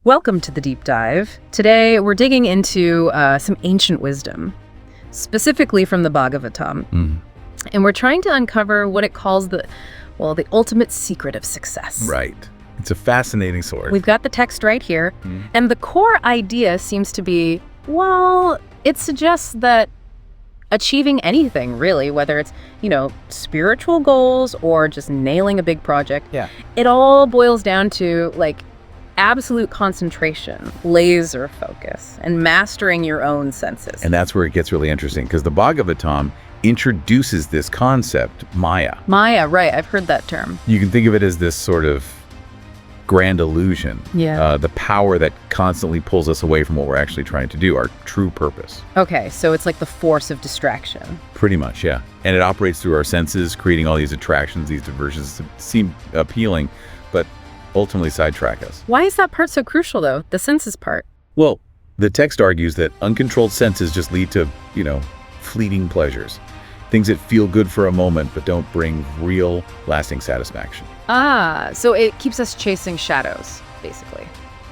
Welcome to the deep dive. Today we're digging into some ancient wisdom, specifically from the Bhagavatam. And we're trying to uncover what it calls the ultimate secret of success. Right. It's a fascinating sword. We've got the text right here. And the core idea seems to be, it suggests that achieving anything, really, whether it's, spiritual goals or just nailing a big project, it all boils down to, absolute concentration, laser focus, and mastering your own senses. And that's where it gets really interesting, because the Bhagavatam introduces this concept, Maya. Maya, right. I've heard that term. You can think of it as this sort of grand illusion. The power that constantly pulls us away from what we're actually trying to do, our true purpose. Okay, so it's like the force of distraction. Pretty much, yeah. And it operates through our senses, creating all these attractions, these diversions that seem appealing, but ultimately sidetrack us. Why is that part so crucial, though? The senses part? Well, the text argues that uncontrolled senses just lead to, fleeting pleasures. Things that feel good for a moment but don't bring real, lasting satisfaction. So it keeps us chasing shadows, basically,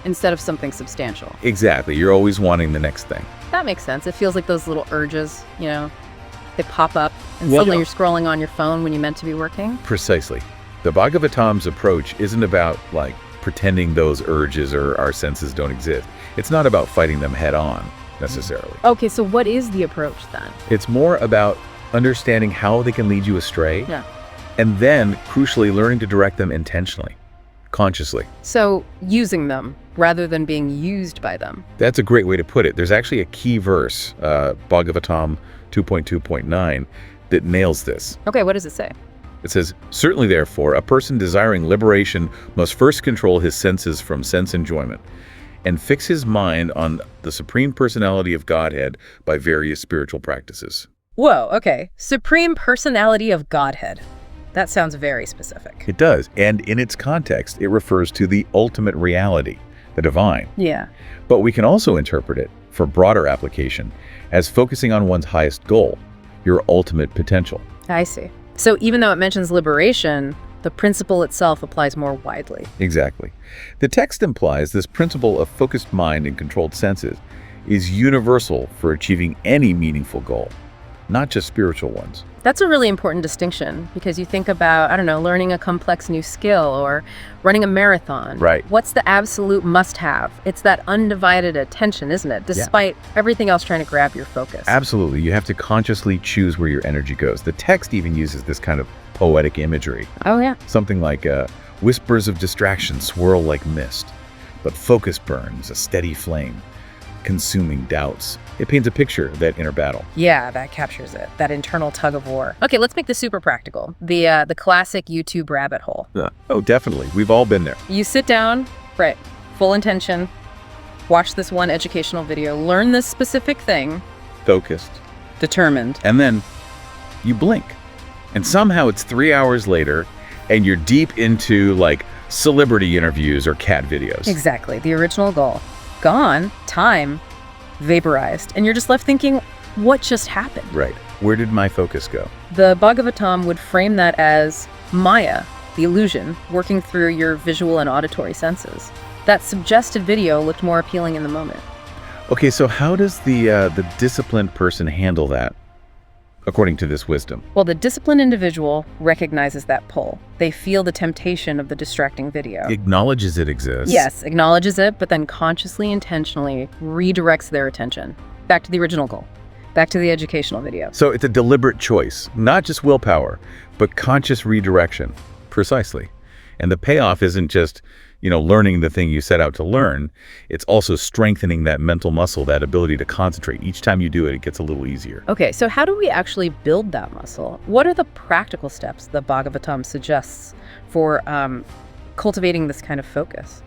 instead of something substantial. Exactly. You're always wanting the next thing. That makes sense. It feels like those little urges, they pop up, and suddenly you're scrolling on your phone when you meant to be working. Precisely. The Bhagavatam's approach isn't about, pretending those urges or our senses don't exist. It's not about fighting them head on, necessarily. Okay, so what is the approach, then? It's more about understanding how they can lead you astray, and then, crucially, learning to direct them intentionally, consciously. So, using them, rather than being used by them. That's a great way to put it. There's actually a key verse, Bhagavatam 2.2.9, that nails this. Okay, what does it say? It says, "Certainly, therefore, a person desiring liberation must first control his senses from sense enjoyment, and fix his mind on the Supreme Personality of Godhead by various spiritual practices." Whoa, okay. Supreme Personality of Godhead. That sounds very specific. It does, and in its context, it refers to the ultimate reality, the divine. Yeah. But we can also interpret it, for broader application, as focusing on one's highest goal, your ultimate potential. I see. So even though it mentions liberation, the principle itself applies more widely. Exactly. The text implies this principle of focused mind and controlled senses is universal for achieving any meaningful goal, not just spiritual ones. That's a really important distinction, because you think about, learning a complex new skill or running a marathon. Right. What's the absolute must-have? It's that undivided attention, isn't it? Despite everything else trying to grab your focus. Absolutely. You have to consciously choose where your energy goes. The text even uses this kind of poetic imagery. Oh, yeah. Something like, whispers of distraction swirl like mist, but focus burns a steady flame, consuming doubts. It paints a picture of that inner battle. Yeah, that captures it. That internal tug of war. Okay, let's make this super practical. The classic YouTube rabbit hole. Oh, definitely. We've all been there. You sit down, right, full intention, watch this one educational video, learn this specific thing. Focused. Determined. And then you blink. And somehow it's 3 hours later, and you're deep into, celebrity interviews or cat videos. Exactly. The original goal. Gone. Time. Vaporized. And you're just left thinking, what just happened? Right. Where did my focus go? The Bhagavatam would frame that as Maya, the illusion, working through your visual and auditory senses. That suggested video looked more appealing in the moment. Okay, so how does the disciplined person handle that, according to this wisdom? Well, the disciplined individual recognizes that pull. They feel the temptation of the distracting video. Acknowledges it exists. Yes, acknowledges it, but then consciously, intentionally redirects their attention. Back to the original goal. Back to the educational video. So it's a deliberate choice, not just willpower, but conscious redirection. Precisely. And the payoff isn't just, learning the thing you set out to learn. It's also strengthening that mental muscle, that ability to concentrate. Each time you do it, it gets a little easier. Okay, so how do we actually build that muscle? What are the practical steps the Bhagavatam suggests for cultivating this kind of focus?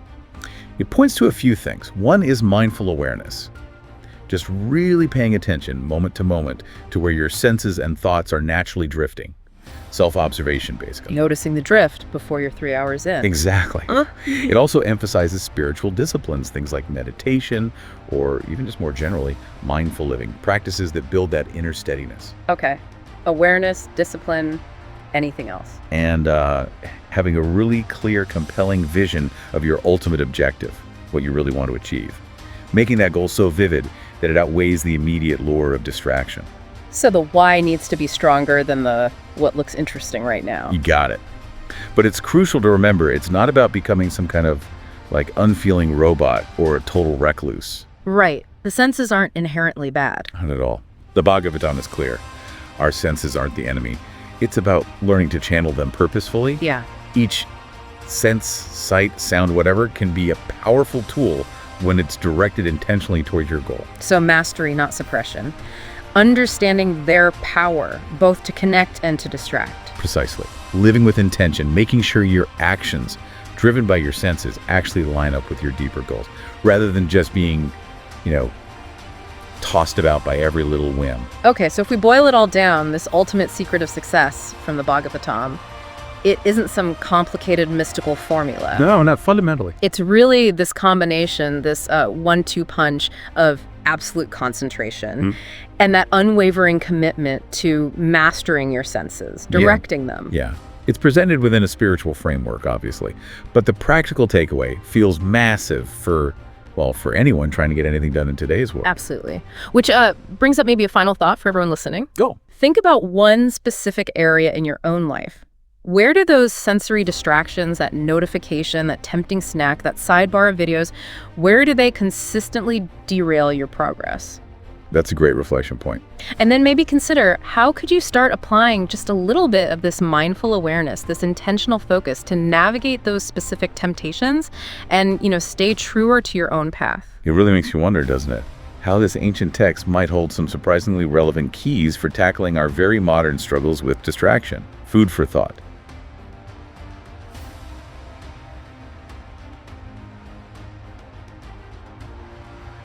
It points to a few things. One is mindful awareness. Just really paying attention moment to moment to where your senses and thoughts are naturally drifting. Self-observation, basically. Noticing the drift before you're 3 hours in. Exactly. It also emphasizes spiritual disciplines, things like meditation, or even just more generally, mindful living, practices that build that inner steadiness. Okay. Awareness, discipline, anything else. And having a really clear, compelling vision of your ultimate objective. what you really want to achieve, making that goal so vivid that it outweighs the immediate lure of distraction. So the why needs to be stronger than the what looks interesting right now. You got it. But it's crucial to remember it's not about becoming some kind of like unfeeling robot or a total recluse. Right. The senses aren't inherently bad. Not at all. The Bhagavatam is clear. Our senses aren't the enemy. It's about learning to channel them purposefully. Yeah. Each sense, sight, sound, whatever, can be a powerful tool when it's directed intentionally toward your goal. So mastery, not suppression. Understanding their power, both to connect and to distract. Precisely. Living with intention, making sure your actions, driven by your senses, actually line up with your deeper goals, rather than just being, tossed about by every little whim. Okay, so if we boil it all down, this ultimate secret of success from the Bhagavatam, it isn't some complicated mystical formula. No, not fundamentally. It's really this combination, this 1-2 punch of absolute concentration and that unwavering commitment to mastering your senses, directing them. Yeah. It's presented within a spiritual framework, obviously, but the practical takeaway feels massive for anyone trying to get anything done in today's world. Absolutely. Which brings up maybe a final thought for everyone listening. Go. Think about one specific area in your own life. Where do those sensory distractions, that notification, that tempting snack, that sidebar of videos, where do they consistently derail your progress? That's a great reflection point. And then maybe consider, how could you start applying just a little bit of this mindful awareness, this intentional focus to navigate those specific temptations and, stay truer to your own path? It really makes you wonder, doesn't it? How this ancient text might hold some surprisingly relevant keys for tackling our very modern struggles with distraction. Food for thought.